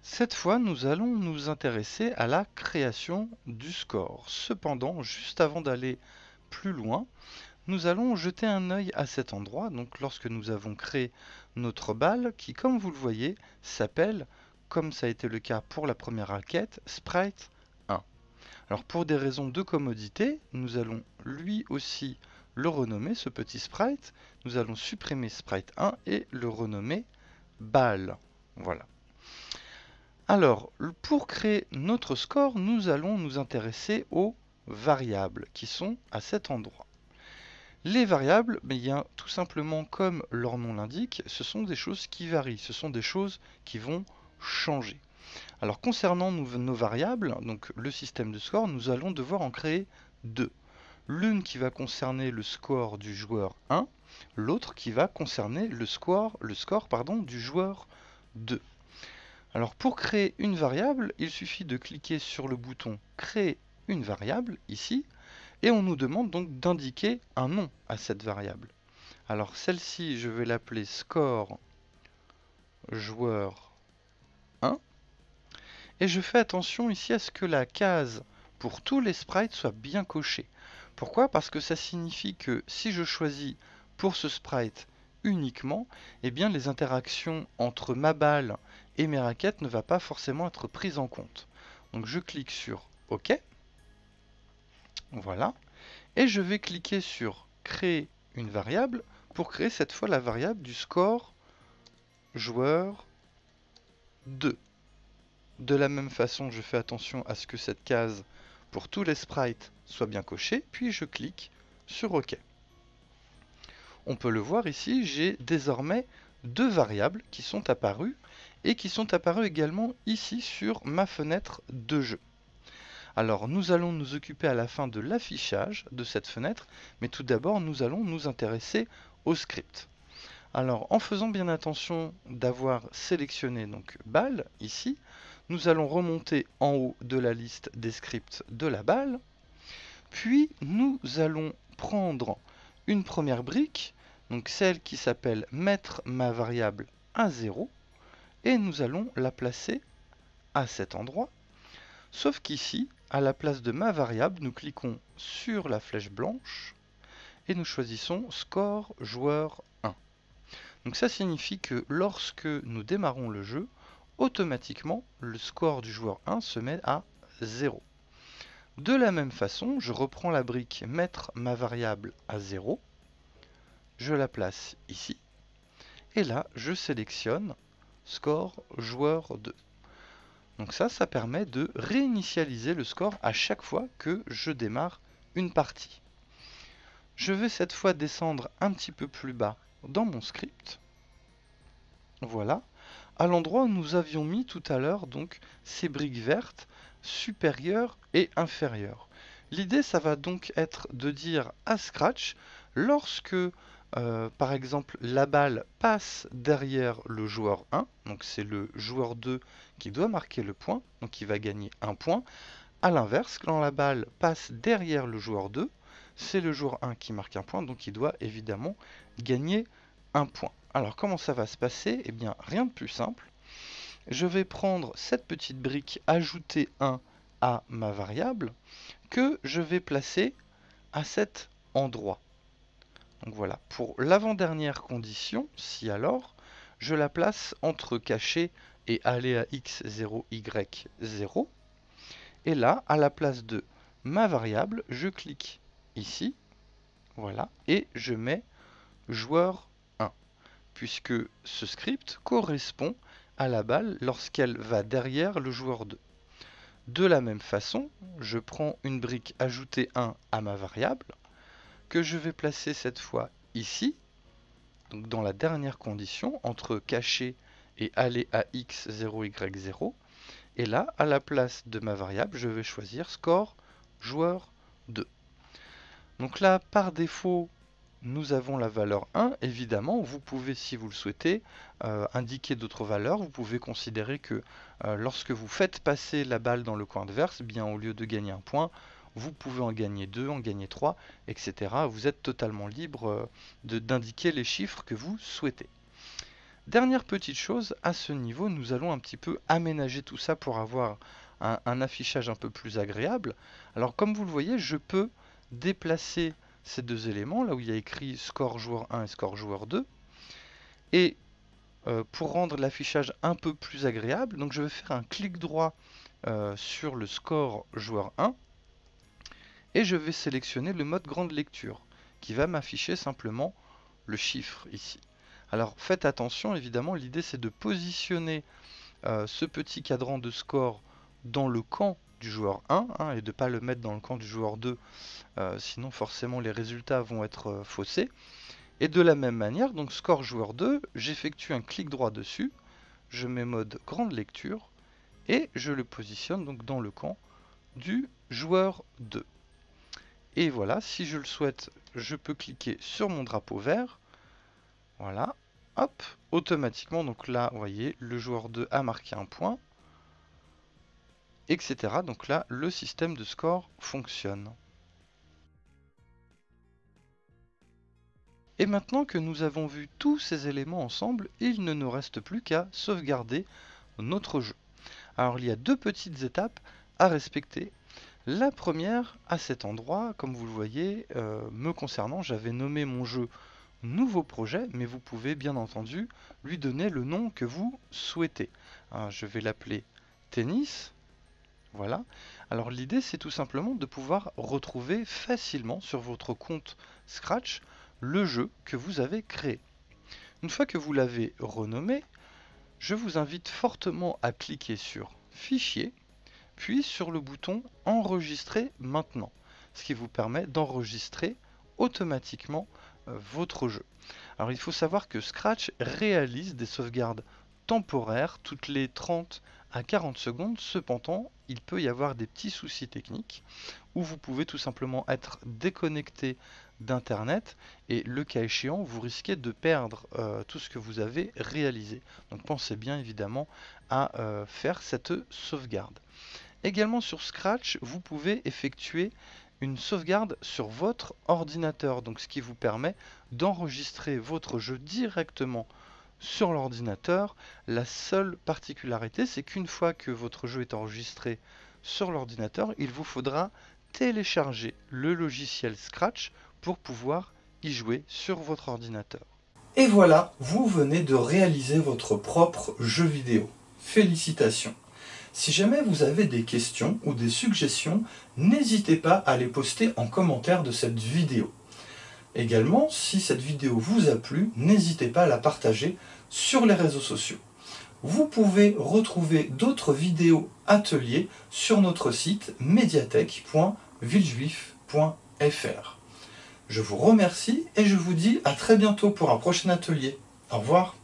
Cette fois, nous allons nous intéresser à la création du score. Cependant, juste avant d'aller plus loin, nous allons jeter un œil à cet endroit, donc lorsque nous avons créé notre balle, qui, comme vous le voyez, s'appelle, comme ça a été le cas pour la première raquette, Sprite 1. Alors pour des raisons de commodité, nous allons lui aussi le renommer, ce petit sprite. Nous allons supprimer Sprite 1 et le renommer balle. Voilà. Alors, pour créer notre score, nous allons nous intéresser aux variables qui sont à cet endroit. Les variables, bien, tout simplement comme leur nom l'indique, ce sont des choses qui varient, ce sont des choses qui vont changer. Alors concernant nos variables, donc le système de score, nous allons devoir en créer deux. L'une qui va concerner le score du joueur 1, l'autre qui va concerner le score du joueur 2. Alors pour créer une variable, il suffit de cliquer sur le bouton Créer une variable ici, et on nous demande donc d'indiquer un nom à cette variable. Alors celle-ci, je vais l'appeler score joueur 1, et je fais attention ici à ce que la case pour tous les sprites soit bien cochée. Pourquoi? Parce que ça signifie que si je choisis pour ce sprite uniquement, eh bien les interactions entre ma balle et mes raquettes ne va pas forcément être prises en compte. Donc je clique sur OK, voilà, et je vais cliquer sur créer une variable pour créer cette fois la variable du score joueur 2. De la même façon, je fais attention à ce que cette case pour tous les sprites soit bien cochée, puis je clique sur OK. On peut le voir ici, j'ai désormais deux variables qui sont apparues et qui sont apparues également ici sur ma fenêtre de jeu. Alors nous allons nous occuper à la fin de l'affichage de cette fenêtre, mais tout d'abord nous allons nous intéresser au script. Alors en faisant bien attention d'avoir sélectionné donc balle ici, nous allons remonter en haut de la liste des scripts de la balle, puis nous allons prendre une première brique, donc celle qui s'appelle mettre ma variable à 0, et nous allons la placer à cet endroit. Sauf qu'ici, à la place de ma variable, nous cliquons sur la flèche blanche et nous choisissons score joueur 1. Donc ça signifie que lorsque nous démarrons le jeu, automatiquement le score du joueur 1 se met à 0. De la même façon, je reprends la brique mettre ma variable à 0, je la place ici, et là je sélectionne score joueur 2. Donc ça permet de réinitialiser le score à chaque fois que je démarre une partie. Je vais cette fois descendre un petit peu plus bas dans mon script. Voilà, à l'endroit où nous avions mis tout à l'heure donc ces briques vertes supérieures et inférieures. L'idée, ça va donc être de dire à Scratch, lorsque par exemple la balle passe derrière le joueur 1, donc c'est le joueur 2 qui doit marquer le point, donc il va gagner un point. A l'inverse, quand la balle passe derrière le joueur 2, c'est le joueur 1 qui marque un point, donc il doit évidemment gagner un point. Alors comment ça va se passer? Eh bien rien de plus simple. Je vais prendre cette petite brique ajouter 1 à ma variable que je vais placer à cet endroit. Donc voilà, pour l'avant-dernière condition, si alors, je la place entre caché et aller à x0, y0. Et là, à la place de ma variable, je clique ici, voilà, et je mets joueur 1, puisque ce script correspond à la balle lorsqu'elle va derrière le joueur 2. De la même façon, je prends une brique ajouter 1 à ma variable, que je vais placer cette fois ici, donc dans la dernière condition, entre caché et aller à x0, y0. Et là, à la place de ma variable, je vais choisir score joueur 2. Donc là, par défaut, nous avons la valeur 1. Évidemment, vous pouvez, si vous le souhaitez, indiquer d'autres valeurs. Vous pouvez considérer que lorsque vous faites passer la balle dans le coin adverse, bien au lieu de gagner un point, vous pouvez en gagner 2, en gagner 3, etc. Vous êtes totalement libre d'indiquer les chiffres que vous souhaitez. Dernière petite chose, à ce niveau, nous allons un petit peu aménager tout ça pour avoir un affichage un peu plus agréable. Alors comme vous le voyez, je peux déplacer ces deux éléments, là où il y a écrit score joueur 1 et score joueur 2. Et pour rendre l'affichage un peu plus agréable, donc je vais faire un clic droit sur le score joueur 1 et je vais sélectionner le mode grande lecture qui va m'afficher simplement le chiffre ici. Alors faites attention, évidemment, l'idée c'est de positionner ce petit cadran de score dans le camp du joueur 1 et de ne pas le mettre dans le camp du joueur 2, sinon forcément les résultats vont être faussés. Et de la même manière, donc score joueur 2, j'effectue un clic droit dessus, je mets mode grande lecture et je le positionne donc dans le camp du joueur 2. Et voilà, si je le souhaite, je peux cliquer sur mon drapeau vert. Voilà, hop, automatiquement, donc là, vous voyez, le joueur 2 a marqué un point, etc. Donc là, le système de score fonctionne. Et maintenant que nous avons vu tous ces éléments ensemble, il ne nous reste plus qu'à sauvegarder notre jeu. Alors il y a deux petites étapes à respecter. La première, à cet endroit, comme vous le voyez, me concernant, j'avais nommé mon jeu nouveau projet, mais vous pouvez bien entendu lui donner le nom que vous souhaitez. Je vais l'appeler tennis. Voilà. Alors l'idée c'est tout simplement de pouvoir retrouver facilement sur votre compte Scratch le jeu que vous avez créé. Une fois que vous l'avez renommé, je vous invite fortement à cliquer sur Fichier, puis sur le bouton Enregistrer maintenant, ce qui vous permet d'enregistrer automatiquement votre jeu. Alors il faut savoir que Scratch réalise des sauvegardes temporaires toutes les 30 à 40 secondes. Cependant, il peut y avoir des petits soucis techniques où vous pouvez tout simplement être déconnecté d'internet et le cas échéant vous risquez de perdre tout ce que vous avez réalisé. Donc pensez bien évidemment à faire cette sauvegarde. Également sur Scratch, vous pouvez effectuer une sauvegarde sur votre ordinateur, donc ce qui vous permet d'enregistrer votre jeu directement sur l'ordinateur. La seule particularité, c'est qu'une fois que votre jeu est enregistré sur l'ordinateur, il vous faudra télécharger le logiciel Scratch pour pouvoir y jouer sur votre ordinateur. Et voilà, vous venez de réaliser votre propre jeu vidéo. Félicitations! Si jamais vous avez des questions ou des suggestions, n'hésitez pas à les poster en commentaire de cette vidéo. Également, si cette vidéo vous a plu, n'hésitez pas à la partager sur les réseaux sociaux. Vous pouvez retrouver d'autres vidéos ateliers sur notre site mediathek.villejuif.fr. Je vous remercie et je vous dis à très bientôt pour un prochain atelier. Au revoir.